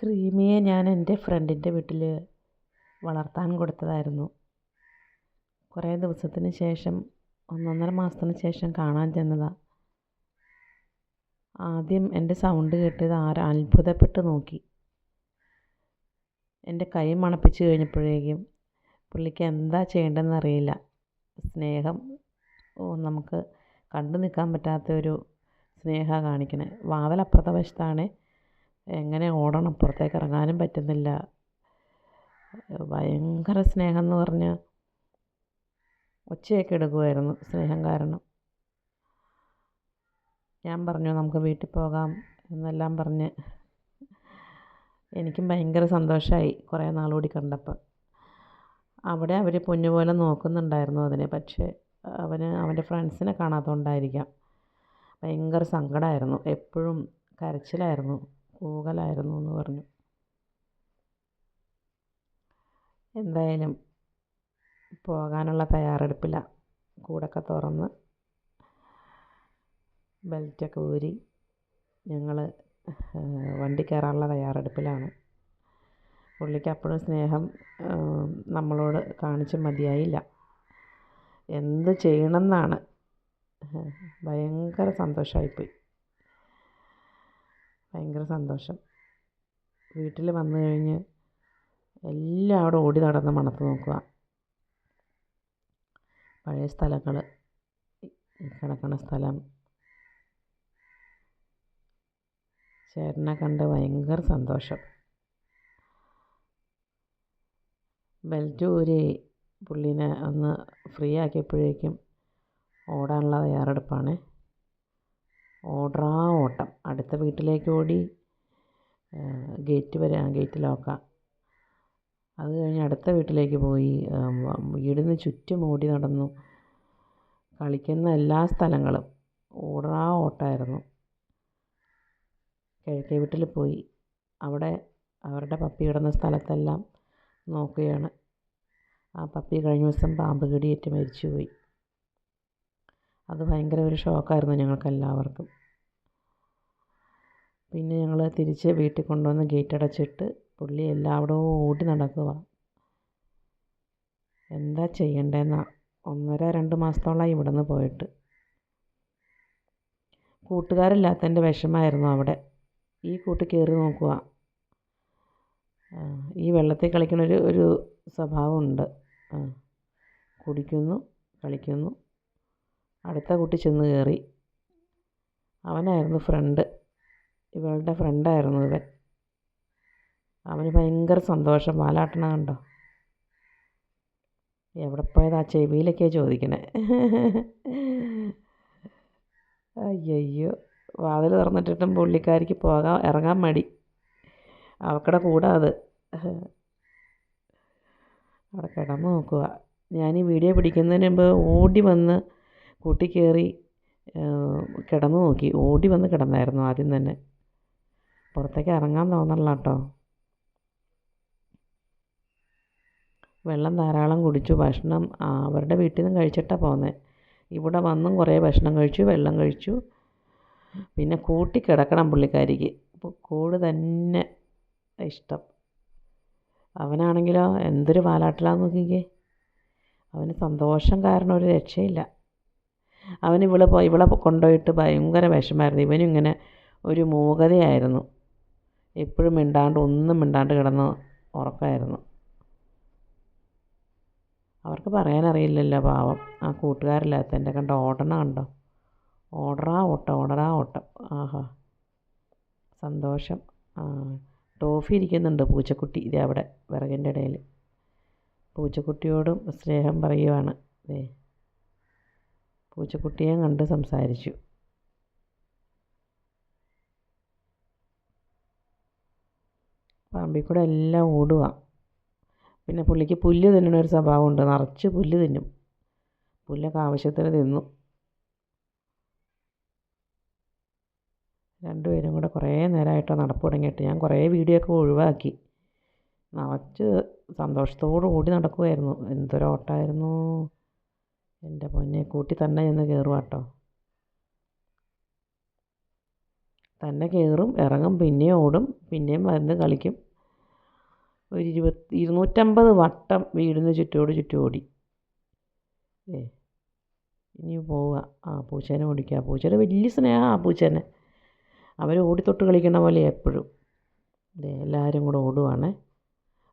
ക്രീമിയെ ഞാൻ എൻ്റെ ഫ്രണ്ടിൻ്റെ വീട്ടിൽ വളർത്താൻ കൊടുത്തതായിരുന്നു. കുറേ ദിവസത്തിന് ശേഷം, 1.5 മാസത്തിന് ശേഷം കാണാൻ ചെന്നതാണ്. ആദ്യം എൻ്റെ സൗണ്ട് കേട്ട് ഇത് അത്ഭുതപ്പെട്ട് നോക്കി. എൻ്റെ കൈ മണപ്പിച്ച് കഴിഞ്ഞപ്പോഴേക്കും പുള്ളിക്ക് എന്താ ചെയ്യേണ്ടതെന്ന് അറിയില്ല. സ്നേഹം നമുക്ക് കണ്ടു നിൽക്കാൻ പറ്റാത്തൊരു സ്നേഹമാണ് കാണിക്കണേ. വാതിലപ്പുറത്തെ വശത്താണ്. എങ്ങനെ ഓടണം, പുറത്തേക്ക് ഇറങ്ങാനും പറ്റുന്നില്ല. ഭയങ്കര സ്നേഹം എന്ന് പറഞ്ഞാൽ ഒച്ചയൊക്കെ എടുക്കുമായിരുന്നു സ്നേഹം കാരണം. ഞാൻ പറഞ്ഞു നമുക്ക് വീട്ടിൽ പോകാം എന്നെല്ലാം പറഞ്ഞ്. എനിക്കും ഭയങ്കര സന്തോഷമായി കുറേ നാളുകൂടി കണ്ടപ്പോൾ. അവിടെ അവർ പൊന്നുപോലെ നോക്കുന്നുണ്ടായിരുന്നു അതിനെ. പക്ഷേ അവൻ്റെ ഫ്രണ്ട്സിനെ കാണാത്തതുകൊണ്ടായിരിക്കാം ഭയങ്കര സങ്കടമായിരുന്നു. എപ്പോഴും കരച്ചിലായിരുന്നു, കൂകലായിരുന്നു എന്ന് പറഞ്ഞു. എന്തായാലും പോകാനുള്ള തയ്യാറെടുപ്പിലാണ്. കൂടൊക്കെ തുറന്ന് ബെൽറ്റൊക്കെ ഊരി ഞങ്ങൾ വണ്ടി കയറാനുള്ള തയ്യാറെടുപ്പിലാണ്. പുള്ളിക്ക് അപ്പോഴും സ്നേഹം നമ്മളോട് കാണിച്ച് മതിയായില്ല. എന്ത് ചെയ്യണമെന്നാണ്. ഭയങ്കര സന്തോഷമായിപ്പോയി. ഭയങ്കര സന്തോഷം. വീട്ടിൽ വന്നു കഴിഞ്ഞ് എല്ലാം അവിടെ ഓടി നടന്ന് മണത്ത് നോക്കുക. പഴയ സ്ഥലങ്ങൾ, കിടക്കണ സ്ഥലം. ചേട്ടനെ കണ്ട് ഭയങ്കര സന്തോഷം. ബെൽറ്റ് ഊരി പുള്ളീനെ ഒന്ന് ഫ്രീ ആക്കിയപ്പോഴേക്കും ഓടാനുള്ള തയ്യാറെടുപ്പാണ്. ഓട്ടം. അടുത്ത വീട്ടിലേക്ക് ഓടി. ഗേറ്റ് ലോക്കാം. അത് കഴിഞ്ഞ് അടുത്ത വീട്ടിലേക്ക് പോയി. വീടിന് ചുറ്റും ഓടി നടന്നു. കളിക്കുന്ന എല്ലാ സ്ഥലങ്ങളും ഓട്ടമായിരുന്നു. കിഴക്കേ വീട്ടിൽ പോയി. അവിടെ അവരുടെ പപ്പി കിടന്ന സ്ഥലത്തെല്ലാം നോക്കുകയാണ്. ആ പപ്പി കഴിഞ്ഞ ദിവസം പാമ്പ് കടിയേറ്റ് മരിച്ചുപോയി. അത് ഭയങ്കര ഒരു ഷോക്കായിരുന്നു ഞങ്ങൾക്കെല്ലാവർക്കും. പിന്നെ ഞങ്ങൾ തിരിച്ച് വീട്ടിൽ കൊണ്ടുവന്ന് ഗേറ്റ് അടച്ചിട്ട് പുള്ളി എല്ലായിടവും ഓടി നടക്കുക. എന്താ ചെയ്യണ്ടേന്നാ. 1.5-2 മാസത്തോളമായി ഇവിടെ നിന്ന് പോയിട്ട്. കൂട്ടുകാരില്ലാത്തതിൻ്റെ വിഷമമായിരുന്നു അവിടെ. ഈ കൂട്ട് കയറി നോക്കുക. ഈ വെള്ളത്തിൽ കളിക്കണ ഒരു സ്വഭാവമുണ്ട്. കുടിക്കുന്നു, കളിക്കുന്നു. അടുത്ത കൂട്ടി ചെന്ന് കയറി. അവനായിരുന്നു ഫ്രണ്ട്. ഇവളുടെ ഫ്രണ്ടായിരുന്നു ഇവൻ. അവന് ഭയങ്കര സന്തോഷം. വാലാട്ടണ കണ്ടോ. എവിടെ പോയത് ആ ചെവിയിലൊക്കെയാണ് ചോദിക്കണേ. അയ്യോ. വാതിൽ തുറന്നിട്ടിട്ടും പുള്ളിക്കാരിക്ക് ഇറങ്ങാൻ മടി. അവക്കടെ കൂടെ അത് അവിടെ കിടന്ന് നോക്കുക. ഞാൻ ഈ വീഡിയോ പിടിക്കുന്നതിന് മുമ്പ് ഓടി വന്ന് കൂട്ടി കയറി കിടന്നു നോക്കി. ഓടി വന്ന് കിടന്നായിരുന്നു ആദ്യം തന്നെ. പുറത്തേക്ക് ഇറങ്ങാൻ തോന്നണില്ല കേട്ടോ. വെള്ളം ധാരാളം കുടിച്ചു. ഭക്ഷണം അവരുടെ വീട്ടിൽ നിന്നും കഴിച്ചിട്ടാണ് പോകുന്നത്. ഇവിടെ വന്നും കുറേ ഭക്ഷണം കഴിച്ചു, വെള്ളം കഴിച്ചു. പിന്നെ കൂട്ടി കിടക്കണം പുള്ളിക്കാരിക്ക്. അപ്പോൾ കൂട് തന്നെ ഇഷ്ടം. അവനാണെങ്കിലോ എന്തൊരു വാലാട്ടിലാന്ന് നോക്കിക്കേ. അവന് സന്തോഷം കാരണം ഒരു രക്ഷയില്ല. ഇവളെ കൊണ്ടുപോയിട്ട് ഭയങ്കര വിഷമായിരുന്നു. ഇവനും ഇങ്ങനെ ഒരു മൂകതയായിരുന്നു. എപ്പോഴും ഒന്നും മിണ്ടാണ്ട് കിടന്ന് ഉറക്കമായിരുന്നു. അവർക്ക് പറയാനറിയില്ലല്ലോ പാവം. ആ കൂട്ടുകാരില്ലാത്തതിൻ്റെ കണ്ടോ ഓടണ കണ്ടോ. ഓടറാ ഓട്ടം. ആഹാ സന്തോഷം. ടോഫി ഇരിക്കുന്നുണ്ട് പൂച്ചക്കുട്ടി. ഇതേ അവിടെ വിറകിൻ്റെ ഇടയിൽ. പൂച്ചക്കുട്ടിയോടും സ്നേഹം പറയുവാണ്. പൂച്ചക്കുട്ടിയെ കണ്ട് സംസാരിച്ചു. പറമ്പിൽ കൂടെ എല്ലാം ഓടുക. പിന്നെ പുള്ളിക്ക് പുല്ല് തിന്നണ ഒരു സ്വഭാവമുണ്ട്. നിറച്ച് പുല്ല് തിന്നും. പുല്ലൊക്കെ ആവശ്യത്തിന് തിന്നു. രണ്ടുപേരും കൂടെ കുറേ നേരമായിട്ടോ നടപ്പ് തുടങ്ങിയിട്ട്. ഞാൻ കുറേ വീഡിയോ ഒക്കെ ഒഴിവാക്കി. നിറച്ച് സന്തോഷത്തോട് ഓടി നടക്കുമായിരുന്നു. എന്തൊരോട്ടമായിരുന്നു. എൻ്റെ പൊന്നെ. കൂട്ടി തന്നെ ചെന്ന് കയറുക കേട്ടോ. തന്നെ കയറും, ഇറങ്ങും, പിന്നെയും ഓടും, പിന്നെയും വന്ന് കളിക്കും. ഒരു 250 വട്ടം വീടിന് ചുറ്റും ഓടി. ഇനി പോവുക. പൂച്ചേനെ ഓടിക്കുക. പൂച്ചേനെ വലിയ സ്നേഹമാണ് പൂച്ചേനെ. അവർ ഓടിത്തൊട്ട് കളിക്കണ പോലെ എപ്പോഴും. എല്ലാവരും കൂടെ ഓടുവാണ്.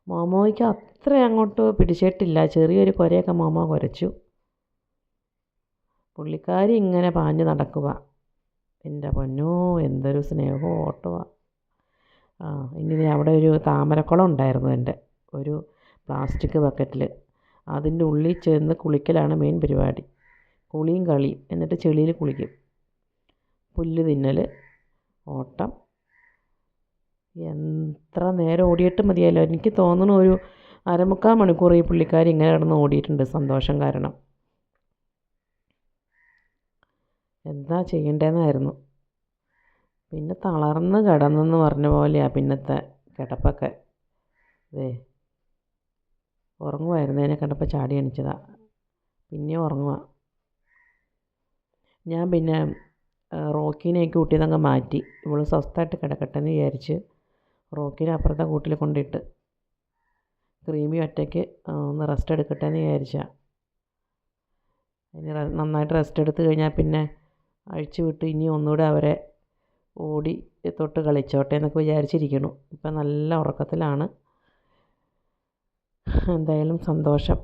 മോമോയ്ക്ക് അത്ര അങ്ങോട്ട് പിടിച്ചിട്ടില്ല. ചെറിയൊരു കുരയൊക്കെ മോമോ കുരച്ചു. പുള്ളിക്കാരി ഇങ്ങനെ പാഞ്ഞ് നടക്കുക. എൻ്റെ പൊന്നോ, എന്തൊരു സ്നേഹവും ഓട്ടമാണ്. ഇനി അവിടെ ഒരു താമരക്കുളം ഉണ്ടായിരുന്നു എൻ്റെ, ഒരു പ്ലാസ്റ്റിക് ബക്കറ്റിൽ. അതിൻ്റെ ഉള്ളിൽ ചെന്ന് കുളിക്കലാണ് മെയിൻ പരിപാടി. കുളിയും കളിയും. എന്നിട്ട് ചെളിയിൽ കുളിക്കും. പുല്ല് തിന്നൽ, ഓട്ടം. എത്ര നേരം ഓടിയിട്ട് മതിയല്ലോ. എനിക്ക് തോന്നുന്നു ഒരു 1/4 മണിക്കൂർ ഈ പുള്ളിക്കാരി ഇങ്ങനെ കിടന്ന് ഓടിയിട്ടുണ്ട് സന്തോഷം കാരണം. എന്താ ചെയ്യേണ്ടതെന്നായിരുന്നു. പിന്നെ തളർന്ന് കിടന്നെന്ന് പറഞ്ഞ പോലെയാണ് പിന്നത്തെ കിടപ്പൊക്കെ. ഉറങ്ങുമായിരുന്നു. അതിനെ കണ്ടപ്പോൾ ചാടി എണിച്ചതാണ്. പിന്നെയും ഉറങ്ങുക. ഞാൻ പിന്നെ റോക്കിനെയൊക്കെ കൂട്ടിയതങ്ങ് മാറ്റി. ഇവൾ സ്വസ്ഥമായിട്ട് കിടക്കട്ടെ എന്ന് വിചാരിച്ച് റോക്കിനെ അപ്പുറത്തെ കൂട്ടിൽ കൊണ്ടിട്ട് ക്രീമി ഒറ്റയ്ക്ക് ഒന്ന് റെസ്റ്റ് എടുക്കട്ടെ എന്ന് വിചാരിച്ചാൽ. ഇനി നന്നായിട്ട് റെസ്റ്റ് എടുത്ത് കഴിഞ്ഞാൽ പിന്നെ അഴിച്ചു വിട്ട് ഇനി ഒന്നുകൂടെ അവരെ ഓടി തൊട്ട് കളിച്ചോട്ടെ എന്നൊക്കെ വിചാരിച്ചിരിക്കണു. ഇപ്പം നല്ല ഉറക്കത്തിലാണ്. എന്തായാലും സന്തോഷം.